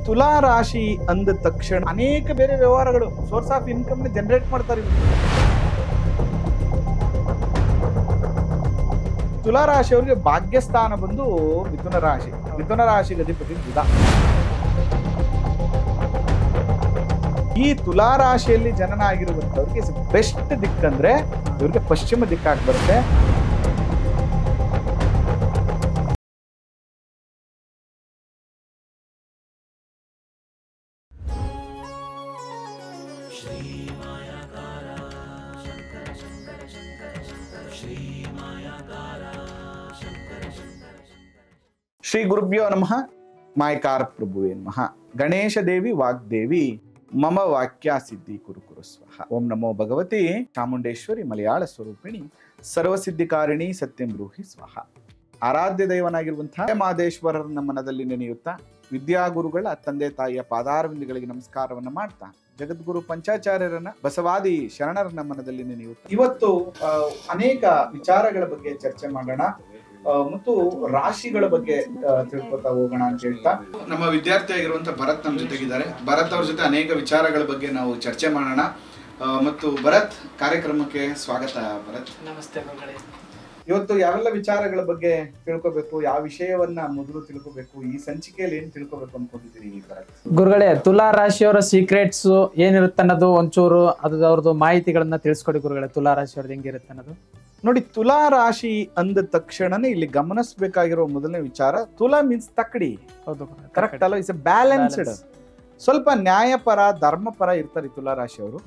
ತುಲಾ ರಾಶಿ ಅಂದ ತಕ್ಷಣ ಅನೇಕ ಬೇರೆ ವ್ಯವಹಾರಗಳು ಸೋರ್ಸ್ ಆಫ್ ಇನ್ಕಮ್ ಜನರೇಟ್ ಮಾಡ್ತಾರೆ. ತುಲಾ ರಾಶಿಯವರಿಗೆ ಭಾಗ್ಯಸ್ಥಾನ ಬಂದು ಮಿಥುನ ರಾಶಿ. ಮಿಥುನ ರಾಶಿಗೆ ಅಧಿಪತಿ ಬುಧ. ಈ ತುಲಾ ರಾಶಿಯಲ್ಲಿ ಜನನ ಆಗಿರುವಂತವ್ರಿಗೆ ಬೆಸ್ಟ್ ದಿಕ್ಕಂದ್ರೆ ಇವ್ರಿಗೆ ಪಶ್ಚಿಮ ದಿಕ್ಕಾಗಿ ಬರುತ್ತೆ. ಶ್ರೀ ಗುರುಭ್ಯೋ ನಮಃ. ಮಾಯಕಾರ ಪ್ರಭುವೇ ನಮಃ. ಗಣೇಶ ದೇವಿ ವಾಗ್ದೇವಿ ಮಮ ವಾಕ್ಯ ಸಿದ್ಧಿ ಕುರು ಸ್ವಹ. ಓಂ ನಮೋ ಭಗವತಿ ಚಾಮುಂಡೇಶ್ವರಿ ಮಲಯಾಳ ಸ್ವರೂಪಿಣಿ ಸರ್ವಸಿದ್ಧಿಕಾರಿಣಿ ಸತ್ಯಂ ಬ್ರೂಹಿ ಸ್ವಹ. ಆರಾಧ್ಯ ದೈವನಾಗಿರುವಂತಹ ಮಹದೇಶ್ವರರನ್ನ ಮನದಲ್ಲಿ ನೆನೆಯುತ್ತಾ ವಿದ್ಯಾಗುರುಗಳ ತಂದೆ ತಾಯಿಯ ಪಾದಾರವಿಂದಗಳಿಗೆ ನಮಸ್ಕಾರವನ್ನ ಮಾಡ್ತಾ ಜಗದ್ಗುರು ಪಂಚಾಚಾರ್ಯರನ್ನ ಬಸವಾದಿ ಶರಣರನ್ನ ಮನದಲ್ಲಿ ನೆನೆಯುತ್ತಾ ಇವತ್ತು ಅನೇಕ ವಿಚಾರಗಳ ಬಗ್ಗೆ ಚರ್ಚೆ ಮಾಡೋಣ ಮತ್ತು ರಾಶಿಗಳ ಬಗ್ಗೆ ತಿಳ್ಕೊತಾ ಹೋಗೋಣ ಅಂತ ಹೇಳ್ತಾ ನಮ್ಮ ವಿದ್ಯಾರ್ಥಿ ಆಗಿರುವಂತ ಭರತ್ ನಮ್ಮ ಜೊತೆಗಿದ್ದಾರೆ. ಭರತ್ ಅವ್ರ ಜೊತೆ ಅನೇಕ ವಿಚಾರಗಳ ಬಗ್ಗೆ ನಾವು ಚರ್ಚೆ ಮಾಡೋಣ. ಮತ್ತು ಭರತ್, ಕಾರ್ಯಕ್ರಮಕ್ಕೆ ಸ್ವಾಗತ. ಭರತ್, ನಮಸ್ತೆ. ಇವತ್ತು ಯಾವೆಲ್ಲ ವಿಚಾರಗಳ ಬಗ್ಗೆ ತಿಳ್ಕೊಬೇಕು, ಯಾವ ವಿಷಯವನ್ನ ಮೊದಲು ತಿಳ್ಕೊಬೇಕು, ಈ ಸಂಚಿಕೆಯಲ್ಲಿ ಏನ್ ತಿಳ್ಕೊಬೇಕು ಅನ್ಕೊಂಡಿದ್ದೀರಿ ಭರತ್? ಗುರುಗಳೇ, ತುಲಾ ರಾಶಿಯವರ ಸೀಕ್ರೆಟ್ಸ್ ಏನಿರುತ್ತೆ ಅನ್ನೋದು ಒಂಚೂರು ಅವ್ರದ್ದು ಮಾಹಿತಿಗಳನ್ನ ತಿಳಿಸ್ಕೊಡಿ ಗುರುಗಳೇ. ತುಲಾ ರಾಶಿಯವ್ರದ್ದು ಹೆಂಗಿರುತ್ತೆ ಅನ್ನೋದು ನೋಡಿ. ತುಲಾ ರಾಶಿ ಅಂದ ತಕ್ಷಣನೇ ಇಲ್ಲಿ ಗಮನಿಸಬೇಕಾಗಿರೋ ಮೊದಲನೇ ವಿಚಾರ, ತುಲಾ ಮೀನ್ಸ್ ತಕ್ಕಡಿ. ಹೌದು, ಕರೆಕ್ಟ್ ಅಲ್ಲ? It's balanced. ಸ್ವಲ್ಪ ನ್ಯಾಯಪರ ಧರ್ಮಪರ ಇರ್ತಾರೆ ತುಲಾ ರಾಶಿಯವರು.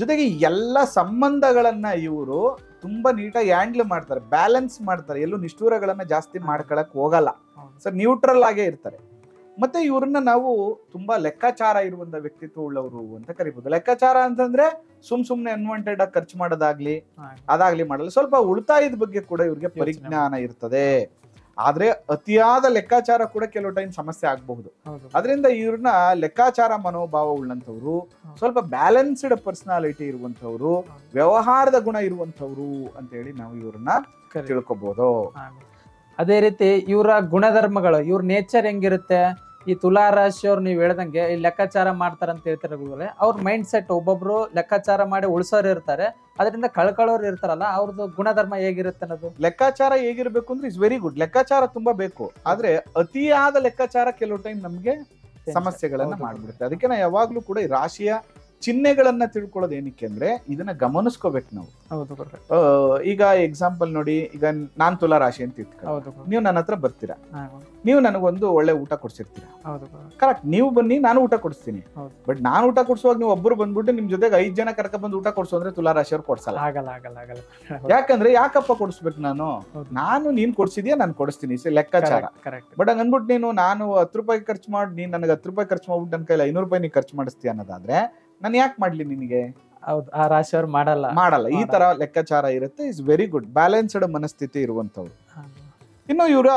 ಜೊತೆಗೆ ಎಲ್ಲ ಸಂಬಂಧಗಳನ್ನ ಇವರು ತುಂಬಾ ನೀಟಾಗಿ ಹ್ಯಾಂಡಲ್ ಮಾಡ್ತಾರೆ, ಬ್ಯಾಲೆನ್ಸ್ ಮಾಡ್ತಾರೆ. ಎಲ್ಲೂ ನಿಷ್ಠೂರಗಳನ್ನ ಜಾಸ್ತಿ ಮಾಡ್ಕೊಳಕ್ ಹೋಗಲ್ಲ. ಸೊ ನ್ಯೂಟ್ರಲ್ ಆಗೇ ಇರ್ತಾರೆ. ಮತ್ತೆ ಇವ್ರನ್ನ ನಾವು ತುಂಬಾ ಲೆಕ್ಕಾಚಾರ ಇರುವಂತ ವ್ಯಕ್ತಿತ್ವ ಉಳ್ಳವರು ಅಂತ ಕರಿಬಹುದು. ಲೆಕ್ಕಾಚಾರ ಅಂತಂದ್ರೆ ಸುಮ್ನೆ ಅನ್ವಾಂಟೆಡ್ ಆಗಿ ಖರ್ಚು ಮಾಡೋದಾಗ್ಲಿ ಅದಾಗ್ಲಿ ಮಾಡಲ್ಲ. ಸ್ವಲ್ಪ ಉಳಿತಾಯದ ಬಗ್ಗೆ ಕೂಡ ಇವ್ರಿಗೆ ಪರಿಜ್ಞಾನ ಇರ್ತದೆ. ಆದ್ರೆ ಅತಿಯಾದ ಲೆಕ್ಕಾಚಾರ ಕೂಡ ಕೆಲವು ಟೈಮ್ ಸಮಸ್ಯೆ ಆಗಬಹುದು. ಅದರಿಂದ ಇವ್ರನ್ನ ಲೆಕ್ಕಾಚಾರ ಮನೋಭಾವ ಉಳ್ಳಂತವ್ರು, ಸ್ವಲ್ಪ ಬ್ಯಾಲೆನ್ಸ್ಡ್ ಪರ್ಸನಾಲಿಟಿ ಇರುವಂತವ್ರು, ವ್ಯವಹಾರದ ಗುಣ ಇರುವಂತವ್ರು ಅಂತ ಹೇಳಿ ನಾವು ಇವ್ರನ್ನ ತಿಳ್ಕೊಬಹುದು. ಅದೇ ರೀತಿ ಇವರ ಗುಣಧರ್ಮಗಳು, ಇವ್ರ ನೇಚರ್ ಹೆಂಗಿರುತ್ತೆ, ಈ ತುಲಾ ರಾಶಿಯವ್ರು ನೀವು ಹೇಳ್ದಂಗೆ ಈ ಲೆಕ್ಕಾಚಾರ ಮಾಡ್ತಾರ ಅಂತ ಹೇಳ್ತಾರೆ ಗುರುಗಳೇ. ಅವ್ರ ಮೈಂಡ್ ಸೆಟ್, ಒಬ್ಬೊಬ್ರು ಲೆಕ್ಕಾಚಾರ ಮಾಡಿ ಉಳಿಸೋರು ಇರ್ತಾರೆ, ಅದರಿಂದ ಕಳ್ಕೊಳ್ಳೋರು ಇರ್ತಾರಲ್ಲ, ಅವ್ರದ್ದು ಗುಣಧರ್ಮ ಹೇಗಿರುತ್ತೆ ಅನ್ನೋದು. ಲೆಕ್ಕಾಚಾರ ಹೇಗಿರ್ಬೇಕು ಅಂದ್ರೆ ಇಸ್ ವೆರಿ ಗುಡ್. ಲೆಕ್ಕಾಚಾರ ತುಂಬಾ ಬೇಕು. ಆದ್ರೆ ಅತಿಯಾದ ಲೆಕ್ಕಾಚಾರ ಕೆಲವು ಟೈಮ್ ನಮ್ಗೆ ಸಮಸ್ಯೆಗಳನ್ನ ಮಾಡ್ಬಿಡುತ್ತೆ. ಅದಕ್ಕೆ ನಾವು ಯಾವಾಗ್ಲೂ ಕೂಡ ಈ ರಾಶಿಯ ಚಿಹ್ನೆಗಳನ್ನ ತಿಳ್ಕೊಳ್ಳೋದು ಏನಕ್ಕೆ ಅಂದ್ರೆ ಇದನ್ನ ಗಮನಿಸ್ಕೋಬೇಕು ನಾವು. ಈಗ ಎಕ್ಸಾಂಪಲ್ ನೋಡಿ, ಈಗ ನಾನ್ ತುಲಾ ರಾಶಿ ಅಂತ ಇಟ್ಕೊಳ್ಳಿ. ನೀವು ನನ್ನ ಹತ್ರ ಬರ್ತೀರಾ, ನೀವು ನನಗೊಂದು ಒಳ್ಳೆ ಊಟ ಕೊಡ್ಸಿರ್ತೀರಾ. ಕರೆಕ್ಟ್, ನೀವು ಬನ್ನಿ, ನಾನು ಊಟ ಕೊಡಿಸ್ತೀನಿ. ಬಟ್ ನಾನು ಊಟ ಕೊಡ್ಸುವಾಗ ನೀವು ಒಬ್ಬರು ಬಂದ್ಬಿಟ್ಟು ನಿಮ್ ಜೊತೆಗೆ 5 ಜನ ಕರ್ಕ ಬಂದು ಊಟ ಕೊಡ್ಸು ಅಂದ್ರೆ ತುಲಾ ರಾಶಿಯವ್ರು ಕೊಡ್ಸಲ್ಲ. ಯಾಕಂದ್ರೆ ಯಾಕಪ್ಪ ಕೊಡಿಸ್ಬೇಕು? ನಾನು ನೀನ್ ಕೊಡ್ಸಿದ್ಯಾ, ನಾನು ಕೊಡಿಸ್ತೀನಿ, ಲೆಕ್ಕಾಚಾರ. ಬಟ್ ಹಂಗ ಅನ್ಬಿಟ್ಟು ನಾನು 10 ರೂಪಾಯಿ ಖರ್ಚು ಮಾಡಿ, ನೀನ್ ನನಗೆ 10 ರೂಪಾಯಿ ಖರ್ಚು ಮಾಡ್ಬಿಟ್ಟು ನನ್ನ ಕೈಲಿ 500 ರೂಪಾಯಿ ನೀ ಖರ್ಚು ಮಾಡಿಸ್ತೀಯ ಅನ್ನೋದಾದ್ರೆ ನಾನು ಯಾಕೆ ಮಾಡ್ಲಿ ನಿನಗೆ? ಹೌದು, ಆ ರಾಶಿಯವ್ರು ಮಾಡಲ್ಲ. ಈ ತರ ಲೆಕ್ಕಾಚಾರ ಇರುತ್ತೆ. Is very good. ಬ್ಯಾಲೆನ್ಸ್ಡ್ ಮನಸ್ಥಿತಿ ಇರುವಂತವ್ರು. ಇನ್ನು ಇವರ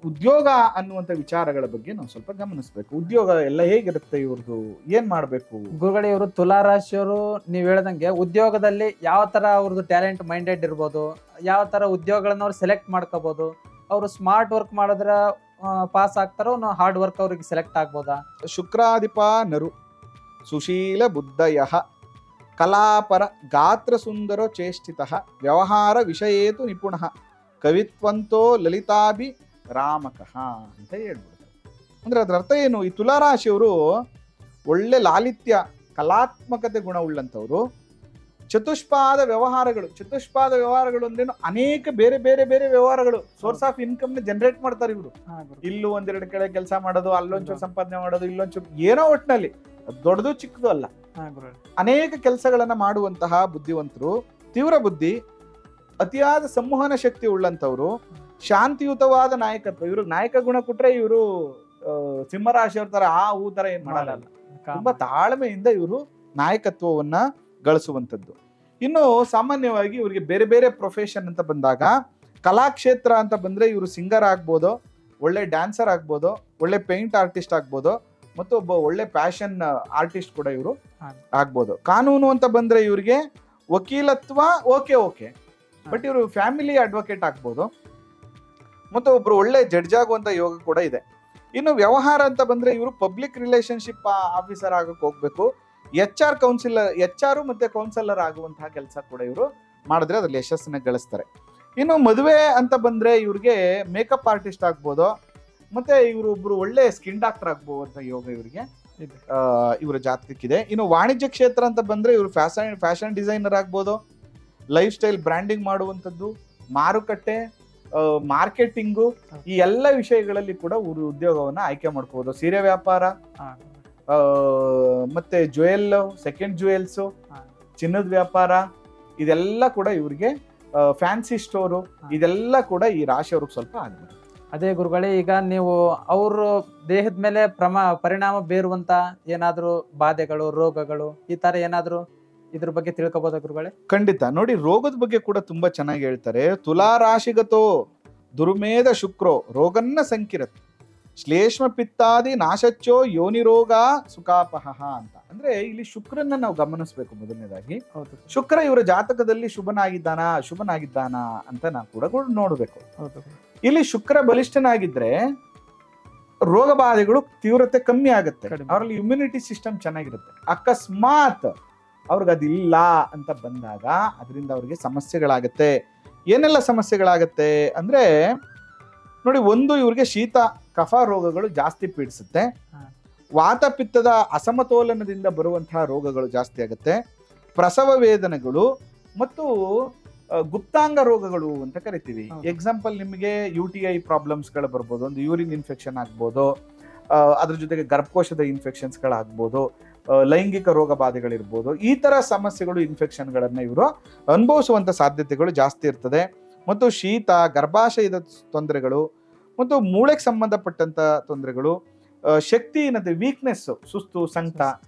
ಉದ್ಯೋಗ ಅನ್ನುವಂತ ವಿಚಾರಗಳ ಬಗ್ಗೆ ನಾವು ಸ್ವಲ್ಪ ಗಮನಿಸ್ಬೇಕು. ಉದ್ಯೋಗ ಎಲ್ಲ ಹೇಗಿರುತ್ತೆ ಇವ್ರದ್ದು, ಏನ್ ಮಾಡ್ಬೇಕು? ಗುರುಗಳೇ, ಇವರು ತುಲಾ ರಾಶಿಯವರು ನೀವ್ ಹೇಳ್ದಂಗೆ ಉದ್ಯೋಗದಲ್ಲಿ ಯಾವ ತರ ಅವ್ರದ್ದು ಟ್ಯಾಲೆಂಟ್ ಮೈಂಡೆಡ್ ಇರ್ಬೋದು, ಯಾವ ತರ ಉದ್ಯೋಗಗಳನ್ನ ಅವ್ರು ಸೆಲೆಕ್ಟ್ ಮಾಡ್ಕೋಬಹುದು. ಅವರು ಸ್ಮಾರ್ಟ್ ವರ್ಕ್ ಮಾಡಿದ್ರೆ ಪಾಸ್ ಆಗ್ತಾರೋ, ಹಾರ್ಡ್ ವರ್ಕ್ ಅವ್ರಿಗೆ ಸೆಲೆಕ್ಟ್ ಆಗ್ಬೋದಾ? ಶುಕ್ರಾಧಿಪ ನರು ಸುಶೀಲ ಬುದ್ಧಯ ಕಲಾಪರ ಗಾತ್ರ ಸುಂದರೋ ಚೇಷ್ಟಿತಃ ವ್ಯವಹಾರ ವಿಷಯೇತು ನಿಪುಣಃ ಕವಿತ್ವಂತೋ ಲಲಿತಾಭಿ ರಾಮಕಃ ಅಂತ ಹೇಳ್ಬಿಡ್ತಾರೆ. ಅಂದ್ರೆ ಅದ್ರ ಅರ್ಥ ಏನು? ಈ ತುಲಾರಾಶಿಯವರು ಒಳ್ಳೆ ಲಾಲಿತ್ಯ, ಕಲಾತ್ಮಕತೆ ಗುಣ ಉಳ್ಳಂಥವ್ರು. ಚತುಷ್ಪಾದ ವ್ಯವಹಾರಗಳು ಅಂದ್ರೇನು? ಅನೇಕ ಬೇರೆ ಬೇರೆ ಬೇರೆ ವ್ಯವಹಾರಗಳು, ಸೋರ್ಸ್ ಆಫ್ ಇನ್ಕಮ್ ನ ಜನರೇಟ್ ಮಾಡ್ತಾರೆ ಇವರು. ಇಲ್ಲೂ ಒಂದೆರಡು ಕಡೆ ಕೆಲಸ ಮಾಡೋದು, ಅಲ್ಲೊಂಚೂರು ಸಂಪಾದನೆ ಮಾಡೋದು, ಇಲ್ಲೊಂಚೂರು ಏನೋ ಒಟ್ಟಿನಲ್ಲಿ ದೊಡ್ಡದು ಚಿಕ್ಕದು ಅಲ್ಲ, ಅನೇಕ ಕೆಲಸಗಳನ್ನ ಮಾಡುವಂತಹ ಬುದ್ಧಿವಂತರು, ತೀವ್ರ ಬುದ್ಧಿ, ಅತಿಯಾದ ಸಂವಹನ ಶಕ್ತಿ ಉಳ್ಳಂತವ್ರು, ಶಾಂತಿಯುತವಾದ ನಾಯಕತ್ವ. ಇವ್ರಿಗೆ ನಾಯಕ ಗುಣ ಕೊಟ್ರೆ ಇವರು ಸಿಂಹರಾಶಿಯವ್ರ ತರ ಹೂ ತರ ಏನ್ ಮಾಡಲ್ಲ. ತುಂಬಾ ತಾಳ್ಮೆಯಿಂದ ಇವರು ನಾಯಕತ್ವವನ್ನ ಗಳಿಸುವಂತದ್ದು. ಇನ್ನು ಸಾಮಾನ್ಯವಾಗಿ ಇವರಿಗೆ ಬೇರೆ ಬೇರೆ ಪ್ರೊಫೆಷನ್ ಅಂತ ಬಂದಾಗ, ಕಲಾಕ್ಷೇತ್ರ ಅಂತ ಬಂದ್ರೆ ಇವರು ಸಿಂಗರ್ ಆಗ್ಬೋದು, ಒಳ್ಳೆ ಡ್ಯಾನ್ಸರ್ ಆಗ್ಬೋದು, ಒಳ್ಳೆ ಪೇಂಟ್ ಆರ್ಟಿಸ್ಟ್ ಆಗ್ಬೋದು, ಮತ್ತು ಒಬ್ಬ ಒಳ್ಳೆ ಫ್ಯಾಷನ್ ಆರ್ಟಿಸ್ಟ್ ಕೂಡ ಇವರು ಆಗ್ಬೋದು. ಕಾನೂನು ಅಂತ ಬಂದ್ರೆ ಇವ್ರಿಗೆ ವಕೀಲತ್ವ ಓಕೆ, ಬಟ್ ಇವರು ಫ್ಯಾಮಿಲಿ ಅಡ್ವೊಕೇಟ್ ಆಗ್ಬೋದು, ಮತ್ತು ಒಬ್ರು ಒಳ್ಳೆ ಜಡ್ಜ್ ಆಗುವಂತ ಯೋಗ ಕೂಡ ಇದೆ. ಇನ್ನು ವ್ಯವಹಾರ ಅಂತ ಬಂದ್ರೆ ಇವರು ಪಬ್ಲಿಕ್ ರಿಲೇಶನ್ಶಿಪ್ ಆಫೀಸರ್ ಆಗಕ್ಕೆ ಹೋಗ್ಬೇಕು. HR ಕೌನ್ಸಿಲರ್, HR ಮತ್ತೆ ಕೌನ್ಸಿಲರ್ ಆಗುವಂತಹ ಕೆಲಸ ಕೂಡ ಇವರು ಮಾಡಿದ್ರೆ ಅದ್ರಲ್ಲಿ ಯಶಸ್ಸನ್ನ ಗಳಿಸ್ತಾರೆ. ಇನ್ನು ಮದುವೆ ಅಂತ ಬಂದ್ರೆ ಇವ್ರಿಗೆ ಮೇಕಪ್ ಆರ್ಟಿಸ್ಟ್ ಆಗ್ಬೋದು, ಮತ್ತೆ ಇವರು ಒಬ್ರು ಒಳ್ಳೆ ಸ್ಕಿನ್ ಡಾಕ್ಟರ್ ಆಗ್ಬೋದು ಅಂತ ಯೋಗ ಇವರಿಗೆ ಇವರ ಜಾತಕಕ್ಕಿದೆ. ಇನ್ನು ವಾಣಿಜ್ಯ ಕ್ಷೇತ್ರ ಅಂತ ಬಂದ್ರೆ ಇವರು ಫ್ಯಾಷನ್ ಡಿಸೈನರ್ ಆಗ್ಬೋದು, ಲೈಫ್ ಸ್ಟೈಲ್ ಬ್ರ್ಯಾಂಡಿಂಗ್ ಮಾಡುವಂಥದ್ದು, ಮಾರುಕಟ್ಟೆ, ಮಾರ್ಕೆಟಿಂಗು, ಈ ಎಲ್ಲ ವಿಷಯಗಳಲ್ಲಿ ಕೂಡ ಇವರು ಉದ್ಯೋಗವನ್ನ ಆಯ್ಕೆ ಮಾಡ್ಕೋಬಹುದು. ಸೀರೆ ವ್ಯಾಪಾರ, ಮತ್ತೆ ಸೆಕೆಂಡ್ ಜ್ಯುವೆಲ್ಸ್, ಚಿನ್ನದ ವ್ಯಾಪಾರ, ಇದೆಲ್ಲ ಕೂಡ ಇವ್ರಿಗೆ ಫ್ಯಾನ್ಸಿ ಸ್ಟೋರು, ಇದೆಲ್ಲ ಕೂಡ ಈ ರಾಶಿಯವ್ರಿಗೆ ಸ್ವಲ್ಪ ಆಗ್ಬೇಕು. ಅದೇ ಗುರುಗಳೇ, ಈಗ ನೀವು ಅವರು ದೇಹದ ಮೇಲೆ ಪರಿಣಾಮ ಬೀರುವಂತ ಏನಾದ್ರು ಬಾಧೆಗಳು, ರೋಗಗಳು, ಈ ತರ ಏನಾದ್ರು ಇದ್ರ ಬಗ್ಗೆ ತಿಳ್ಕೊಬೋದ ಗುರುಗಳೇ? ಖಂಡಿತ. ನೋಡಿ, ರೋಗದ ಬಗ್ಗೆ ಕೂಡ ತುಂಬಾ ಚೆನ್ನಾಗಿ ಹೇಳ್ತಾರೆ. ತುಲಾ ರಾಶಿಗತೋ ದುರ್ಮೇಧ ಶುಕ್ರೋ ರೋಗನ್ನ ಸಂಕಿರತ್ ಶ್ಲೇಷ್ಮ ಪಿತ್ತಾದಿ ನಾಶಚ್ಚೋ ಯೋನಿ ರೋಗ ಸುಖಾಪಹ ಅಂತ. ಅಂದ್ರೆ ಇಲ್ಲಿ ಶುಕ್ರನ್ನ ನಾವು ಗಮನಿಸ್ಬೇಕು. ಮೊದಲನೇದಾಗಿ ಶುಕ್ರ ಇವರ ಜಾತಕದಲ್ಲಿ ಶುಭನಾಗಿದ್ದಾನ ಅಂತ ನಾವು ಕೂಡ ನೋಡ್ಬೇಕು. ಇಲ್ಲಿ ಶುಕ್ರ ಬಲಿಷ್ಠನಾಗಿದ್ರೆ ರೋಗ ಬಾಧೆಗಳು ತೀವ್ರತೆ ಕಮ್ಮಿ ಆಗುತ್ತೆ, ಅವರಲ್ಲಿ ಇಮ್ಯುನಿಟಿ ಸಿಸ್ಟಮ್ ಚೆನ್ನಾಗಿರುತ್ತೆ. ಅಕಸ್ಮಾತ್ ಅವ್ರಿಗೆ ಅದಿಲ್ಲ ಅಂತ ಬಂದಾಗ ಅದರಿಂದ ಅವ್ರಿಗೆ ಸಮಸ್ಯೆಗಳಾಗತ್ತೆ. ಏನೆಲ್ಲ ಸಮಸ್ಯೆಗಳಾಗತ್ತೆ ಅಂದ್ರೆ ನೋಡಿ, ಒಂದು ಇವ್ರಿಗೆ ಶೀತ ಕಫ ರೋಗಗಳು ಜಾಸ್ತಿ ಪೀಡಿಸುತ್ತೆ, ವಾತ ಪಿತ್ತದ ಅಸಮತೋಲನದಿಂದ ಬರುವಂತಹ ರೋಗಗಳು ಜಾಸ್ತಿ ಆಗುತ್ತೆ, ಪ್ರಸವ ವೇದನೆಗಳು ಮತ್ತು ಗುಪ್ತಾಂಗ ರೋಗಗಳು ಅಂತ ಕರಿತೀವಿ. ಎಕ್ಸಾಂಪಲ್, ನಿಮಗೆ UTI ಪ್ರಾಬ್ಲಮ್ಸ್ಗಳು ಬರ್ಬೋದು, ಒಂದು ಯೂರಿನ್ ಇನ್ಫೆಕ್ಷನ್ ಆಗ್ಬೋದು, ಅದ್ರ ಜೊತೆಗೆ ಗರ್ಭಕೋಶದ ಇನ್ಫೆಕ್ಷನ್ಸ್ಗಳಾಗ್ಬೋದು, ಲೈಂಗಿಕ ರೋಗ ಬಾಧೆಗಳಿರ್ಬೋದು. ಈ ತರ ಸಮಸ್ಯೆಗಳು, ಇನ್ಫೆಕ್ಷನ್ಗಳನ್ನ ಇವರು ಅನುಭವಿಸುವಂತ ಸಾಧ್ಯತೆಗಳು ಜಾಸ್ತಿ ಇರ್ತದೆ. ಮತ್ತು ಶೀತ, ಗರ್ಭಾಶಯದ ತೊಂದರೆಗಳು ಮತ್ತು ಮೂಳೆಗೆ ಸಂಬಂಧಪಟ್ಟಂತ ತೊಂದರೆಗಳು, ಶಕ್ತಿಹೀನತೆ, ವೀಕ್ನೆಸ್, ಸುಸ್ತು, ಸಂಕಟ,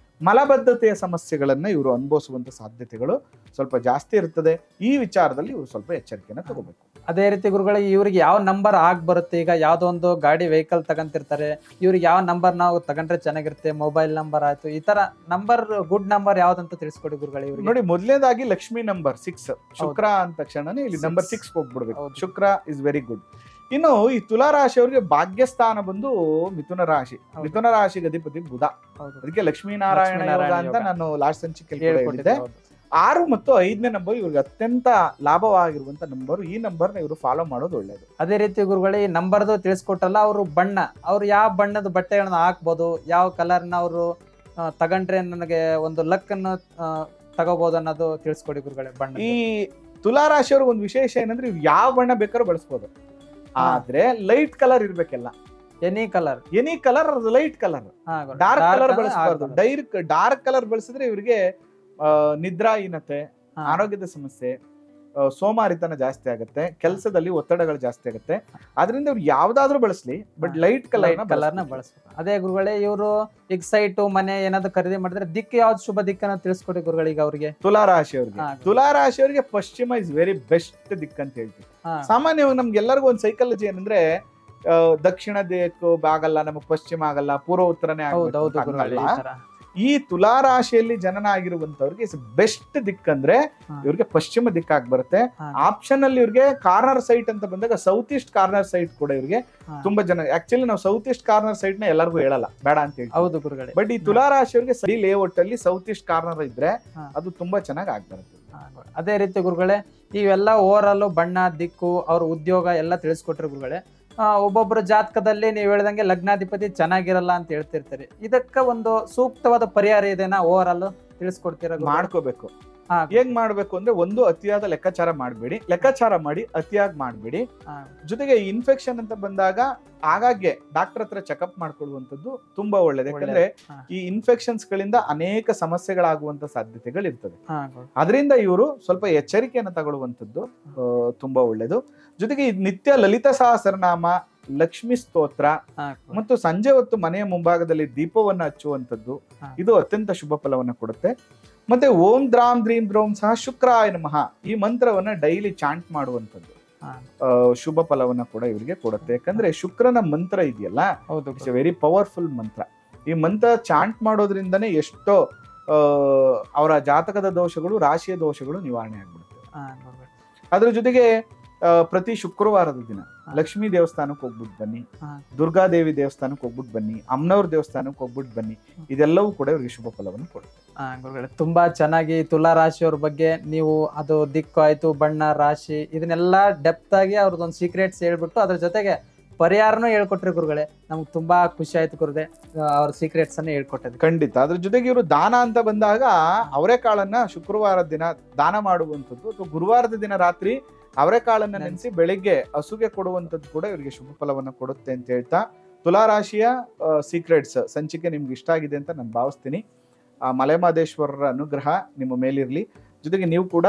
ಮಲಬದ್ಧತೆಯ ಸಮಸ್ಯೆಗಳನ್ನ ಇವರು ಅನುಭವಿಸುವಂತ ಸಾಧ್ಯತೆಗಳು ಸ್ವಲ್ಪ ಜಾಸ್ತಿ ಇರ್ತದೆ. ಈ ವಿಚಾರದಲ್ಲಿ ಇವರು ಸ್ವಲ್ಪ ಎಚ್ಚರಿಕೆನ ತಗೋಬೇಕು. ಅದೇ ರೀತಿ ಗುರುಗಳಿಗೆ, ಇವ್ರಿಗೆ ಯಾವ ನಂಬರ್ ಆಗ್ ಬರುತ್ತೆ? ಈಗ ಯಾವ್ದೋ ಒಂದು ಗಾಡಿ ವೆಹಿಕಲ್ ತಗಂತಿರ್ತಾರೆ, ಇವ್ರಿಗೆ ಯಾವ ನಂಬರ್ ನಾವು ತಗೊಂಡ್ರೆ ಚೆನ್ನಾಗಿರುತ್ತೆ? ಮೊಬೈಲ್ ನಂಬರ್ ಆಯ್ತು, ಈ ತರ ನಂಬರ್, ಗುಡ್ ನಂಬರ್ ಯಾವ್ದಂತ ತಿಳಿಸ್ಕೊಡಿ ಗುರುಗಳೇ ಇವ್ರಿಗೆ. ನೋಡಿ, ಮೊದಲನೇದಾಗಿ ಲಕ್ಷ್ಮಿ ನಂಬರ್ 6, ಶುಕ್ರ ಅಂದ ತಕ್ಷಣ ಇಲ್ಲಿ ನಂಬರ್ 6 ಹೋಗ್ಬಿಡ್ಬೇಕು. Shukra is very good. ಇನ್ನು ಈ ತುಲಾ ರಾಶಿಯವರಿಗೆ ಭಾಗ್ಯಸ್ಥಾನ ಬಂದು ಮಿಥುನ ರಾಶಿ. ಮಿಥುನ ರಾಶಿಗೆ ಅಧಿಪತಿ ಬುಧ. ಅದಕ್ಕೆ ಲಕ್ಷ್ಮೀನಾರಾಯಣ ಯೋಗ ಅಂತ ನಾನು ಲಾಸ್ಟ್ ಸಂಚಿಕೆಯಲ್ಲಿ ಹೇಳಿದ್ದೆ. 6 ಮತ್ತು 5ನೇ ನಂಬರ್ ಇವ್ರಿಗೆ ಅತ್ಯಂತ ಲಾಭವಾಗಿರುವಂತ ನಂಬರ್. ಈ ನಂಬರ್ನ ಇವರು ಫಾಲೋ ಮಾಡೋದು ಒಳ್ಳೇದು. ಅದೇ ರೀತಿ ಗುರುಗಳೇ, ಈ ನಂಬರ್ದು ತಿಳಿಸ್ಕೊಟ್ಟಲ್ಲ, ಅವರು ಬಣ್ಣ, ಅವ್ರು ಯಾವ ಬಣ್ಣದ ಬಟ್ಟೆಗಳನ್ನ ಹಾಕ್ಬೋದು, ಯಾವ ಕಲರ್ನ ಅವರು ತಗೊಂಡ್ರೆ ನನಗೆ ಒಂದು ಲಕ್ ಅನ್ನು ತಗೋಬಹುದು ಅನ್ನೋದು ತಿಳಿಸ್ಕೊಡಿ ಗುರುಗಳೇ. ಬಣ್ಣ, ಈ ತುಲಾ ರಾಶಿಯವ್ರಿಗೆ ಒಂದು ವಿಶೇಷ ಏನಂದ್ರೆ ಇವ್ರು ಯಾವ ಬಣ್ಣ ಬೇಕಾದ್ರೂ ಬಳಸ್ಬೋದು, ಆದ್ರೆ ಲೈಟ್ ಕಲರ್ ಇರ್ಬೇಕಲ್ಲ. Any colour light colour, dark colour ಬಳಸಬಾರ್ದು. ಡಾರ್ಕ್ ಕಲರ್ ಬಳಸಿದ್ರೆ ಇವರಿಗೆ ನಿದ್ರಾಹೀನತೆ, ಆರೋಗ್ಯದ ಸಮಸ್ಯೆ, ಸೋಮಾರಿತನ ಜಾಸ್ತಿ ಆಗುತ್ತೆ, ಕೆಲಸದಲ್ಲಿ ಒತ್ತಡಗಳು ಜಾಸ್ತಿ ಆಗುತ್ತೆ. ಆದ್ರಿಂದ ಇವ್ರು ಯಾವ್ದಾದ್ರು ಬಳಸ್ಲಿ, ಬಟ್ ಲೈಟ್ ಕಲರ್ನ ಬಳಸ್ಬೇಕು. ಅದೇ ಗುರುಗಳೇ, ಇವರು ಈಗ ಸೈಟು, ಮನೆ ಏನಾದ್ರು ಖರೀದಿ ಮಾಡಿದ್ರೆ ದಿಕ್ಕು ಯಾವ್ದು ಶುಭ ದಿಕ್ಕನ್ನ ತಿಳಿಸ್ಕೊಡಿ ಗುರುಗಳಿಗೆ. ಅವ್ರಿಗೆ ತುಲಾ ರಾಶಿಯವರಿಗೆ ಪಶ್ಚಿಮ ಇಸ್ ವೆರಿ ಬೆಸ್ಟ್ ದಿಕ್ ಅಂತ ಹೇಳ್ತೀವಿ. ಸಾಮಾನ್ಯವಾಗಿ ನಮ್ಗೆ ಎಲ್ಲರಿಗೂ ಒಂದು ಸೈಕಾಲಜಿ ಏನಂದ್ರೆ, ದಕ್ಷಿಣ ದಿಕ್ಕು ಆಗಲ್ಲ, ನಮಗ್ ಪಶ್ಚಿಮ ಆಗಲ್ಲ, ಪೂರ್ವ ಉತ್ತರನೇ ಆಗಲ್ಲ. ಈ ತುಲಾ ರಾಶಿಯಲ್ಲಿ ಜನನ ಆಗಿರುವಂತವ್ರಿಗೆ ಬೆಸ್ಟ್ ದಿಕ್ ಅಂದ್ರೆ ಇವ್ರಿಗೆ ಪಶ್ಚಿಮ ದಿಕ್ಕಾಗಿ ಬರುತ್ತೆ. ಆಪ್ಷನ್ ಅಲ್ಲಿ ಇವ್ರಿಗೆ ಕಾರ್ನರ್ ಸೈಟ್ ಅಂತ ಬಂದಾಗ ಸೌತ್ ಈಸ್ಟ್ ಕಾರ್ನರ್ ಸೈಟ್ ಕೂಡ ಇವ್ರಿಗೆ ತುಂಬಾ ಜನ. ಆಕ್ಚುಲಿ ನಾವು ಸೌತ್ ಈಸ್ಟ್ ಕಾರ್ನರ್ ಸೈಟ್ ನ ಎಲ್ಲರಿಗೂ ಹೇಳಲ್ಲ, ಬೇಡ ಅಂತ ಹೇಳಿ. ಹೌದು ಗುರುಗಳೇ. ಬಟ್ ಈ ತುಲಾ ರಾಶಿಯವರಿಗೆ ಸರಿ ಲೇಔಟ್ ಅಲ್ಲಿ ಸೌತ್ ಈಸ್ಟ್ ಕಾರ್ನರ್ ಇದ್ರೆ ಅದು ತುಂಬಾ ಚೆನ್ನಾಗಿ ಆಗ್ಬರುತ್ತೆ. ಅದೇ ರೀತಿ ಗುರುಗಳೇ, ಇವೆಲ್ಲ ಓವರ್ ಆಲ್ ಬಣ್ಣ, ದಿಕ್ಕು, ಅವ್ರ ಉದ್ಯೋಗ ಎಲ್ಲ ತಿಳಿಸ್ಕೊಟ್ರಿ ಗುರುಗಳೇ. ಒಬ್ಬೊಬ್ಬರ ಜಾತಕದಲ್ಲಿ ನೀವು ಹೇಳ್ದಂಗೆ ಲಗ್ನಾಧಿಪತಿ ಚೆನ್ನಾಗಿರಲ್ಲ ಅಂತ ಹೇಳ್ತಿರ್ತೀರಿ. ಇದಕ್ಕ ಒಂದು ಸೂಕ್ತವಾದ ಪರಿಹಾರ ಇದೆನಾ? ಓವರ್ ಆಲ್ ತಿಳಿಸ್ಕೊಡ್ತೀರಾ? ಮಾಡ್ಕೋಬೇಕು. ಹೇಗ್ ಮಾಡ್ಬೇಕು ಅಂದ್ರೆ, ಒಂದು ಅತಿಯಾದ ಲೆಕ್ಕಾಚಾರ ಮಾಡಬೇಡಿ, ಲೆಕ್ಕಾಚಾರ ಮಾಡಿ ಅತಿಯಾಗಿ ಮಾಡಬೇಡಿ. ಜೊತೆಗೆ ಇನ್ಫೆಕ್ಷನ್ ಅಂತ ಬಂದಾಗ ಆಗಾಗ್ಗೆ ಡಾಕ್ಟರ್ ಹತ್ರ ಚೆಕಪ್ ಮಾಡ್ಕೊಳ್ಳುವಂಥದ್ದು ತುಂಬಾ ಒಳ್ಳೇದು. ಯಾಕಂದ್ರೆ ಈ ಇನ್ಫೆಕ್ಷನ್ಸ್ ಗಳಿಂದ ಅನೇಕ ಸಮಸ್ಯೆಗಳಾಗುವಂತ ಸಾಧ್ಯತೆಗಳು ಇರ್ತದೆ. ಅದರಿಂದ ಇವರು ಸ್ವಲ್ಪ ಎಚ್ಚರಿಕೆಯನ್ನು ತಗೊಳ್ಳುವಂಥದ್ದು ತುಂಬಾ ಒಳ್ಳೇದು. ಜೊತೆಗೆ ನಿತ್ಯ ಲಲಿತ ಸಹಸ್ರನಾಮ, ಲಕ್ಷ್ಮಿ ಸ್ತೋತ್ರ ಮತ್ತು ಸಂಜೆ ಹೊತ್ತು ಮನೆಯ ಮುಂಭಾಗದಲ್ಲಿ ದೀಪವನ್ನು ಹಚ್ಚುವಂಥದ್ದು ಇದು ಅತ್ಯಂತ ಶುಭ ಫಲವನ್ನು ಕೊಡುತ್ತೆ. ಮತ್ತೆ ಓಂ ದ್ರಾಂ ದ್ರೀಂ ದ್ರೋಂ ಸಹ ಶುಕ್ರಾಯ ನಮಃ ಈ ಮಂತ್ರವನ್ನ ಡೈಲಿ ಚಾಂಟ್ ಮಾಡುವಂಥದ್ದು ಶುಭ ಫಲವನ್ನ ಕೂಡ ಇವರಿಗೆ ಕೊಡುತ್ತೆ. ಯಾಕಂದ್ರೆ ಶುಕ್ರನ ಮಂತ್ರ ಇದೆಯಲ್ಲ, ಇಟ್ಸ್ ಎ ವೆರಿ ಪವರ್ಫುಲ್ ಮಂತ್ರ. ಈ ಮಂತ್ರ ಚಾಂಟ್ ಮಾಡೋದ್ರಿಂದನೇ ಎಷ್ಟೋ ಅವರ ಜಾತಕದ ದೋಷಗಳು, ರಾಶಿಯ ದೋಷಗಳು ನಿವಾರಣೆ ಆಗ್ಬಿಡುತ್ತೆ. ಅದ್ರ ಜೊತೆಗೆ ಪ್ರತಿ ಶುಕ್ರವಾರದ ದಿನ ಲಕ್ಷ್ಮೀ ದೇವಸ್ಥಾನಕ್ಕೆ ಹೋಗ್ಬಿಟ್ಟು ಬನ್ನಿ, ದುರ್ಗಾದೇವಿ ದೇವಸ್ಥಾನಕ್ಕೆ ಹೋಗ್ಬಿಟ್ಟು ಬನ್ನಿ, ಅಮ್ಮನವ್ರ ದೇವಸ್ಥಾನಕ್ಕೆ ಹೋಗ್ಬಿಟ್ಟು ಬನ್ನಿ. ಇದೆಲ್ಲವೂ ಕೂಡ ಇವ್ರಿಗೆ ಶುಭ ಫಲವನ್ನು ಕೊಡುತ್ತೆ. ಗುರುಗಳೇ ತುಂಬಾ ಚೆನ್ನಾಗಿ ತುಲಾ ರಾಶಿಯವ್ರ ಬಗ್ಗೆ ನೀವು ಅದು ದಿಕ್ಕು ಆಯ್ತು, ಬಣ್ಣ, ರಾಶಿ, ಇದನ್ನೆಲ್ಲ ಡೆಪ್ತ್ ಆಗಿ ಅವ್ರದ್ದೊಂದು ಸೀಕ್ರೆಟ್ಸ್ ಹೇಳ್ಬಿಟ್ಟು ಅದ್ರ ಜೊತೆಗೆ ಪರಿಹಾರನೂ ಹೇಳ್ಕೊಟ್ರಿ ಗುರುಗಳೇ. ನಮ್ಗೆ ತುಂಬಾ ಖುಷಿ ಆಯ್ತು ಗುರುದೆ, ಅವ್ರ ಸೀಕ್ರೆಟ್ಸ್ ಅನ್ನ ಹೇಳ್ಕೊಟ್ಟಿದ್ರು. ಖಂಡಿತ. ಅದ್ರ ಜೊತೆಗೆ ಇವರು ದಾನ ಅಂತ ಬಂದಾಗ ಅವರೆಕಾಳನ್ನ ಶುಕ್ರವಾರದ ದಿನ ದಾನ ಮಾಡುವಂಥದ್ದು, ಅಥವಾ ಗುರುವಾರದ ದಿನ ರಾತ್ರಿ ಅವರೆಕಾಳನ್ನ ನೆನೆಸಿ ಬೆಳಿಗ್ಗೆ ಹಸುಗೆ ಕೊಡುವಂಥದ್ದು ಕೂಡ ಇವರಿಗೆ ಶುಭ ಫಲವನ್ನ ಕೊಡುತ್ತೆ ಅಂತ ಹೇಳ್ತಾ, ತುಲಾ ರಾಶಿಯ ಸೀಕ್ರೆಟ್ಸ್ ಸಂಚಿಕೆ ನಿಮ್ಗೆ ಇಷ್ಟ ಆಗಿದೆ ಅಂತ ನಾನು ಭಾವಿಸ್ತೀನಿ. ಮಲೆಮಹದೇಶ್ವರರ ಅನುಗ್ರಹ ನಿಮ್ಮ ಮೇಲಿರಲಿ. ಜೊತೆಗೆ ನೀವು ಕೂಡ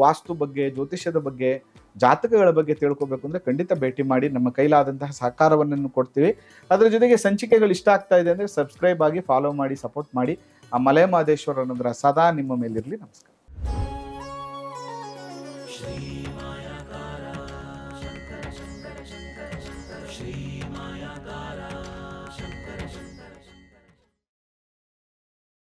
ವಾಸ್ತು ಬಗ್ಗೆ, ಜ್ಯೋತಿಷ್ಯದ ಬಗ್ಗೆ, ಜಾತಕಗಳ ಬಗ್ಗೆ ತಿಳ್ಕೊಬೇಕು ಅಂದ್ರೆ ಖಂಡಿತ ಭೇಟಿ ಮಾಡಿ. ನಮ್ಮ ಕೈಲಾದಂತಹ ಸಹಕಾರವನ್ನು ಕೊಡ್ತೀವಿ. ಅದ್ರ ಜೊತೆಗೆ ಸಂಚಿಕೆಗಳು ಇಷ್ಟ ಆಗ್ತಾ ಇದೆ ಅಂದ್ರೆ ಸಬ್ಸ್ಕ್ರೈಬ್ ಆಗಿ, ಫಾಲೋ ಮಾಡಿ, ಸಪೋರ್ಟ್ ಮಾಡಿ. ಆ ಮಲೆಮಹದೇಶ್ವರ ಅನುಗ್ರಹ ಸದಾ ನಿಮ್ಮ ಮೇಲಿರಲಿ. ನಮಸ್ಕಾರ.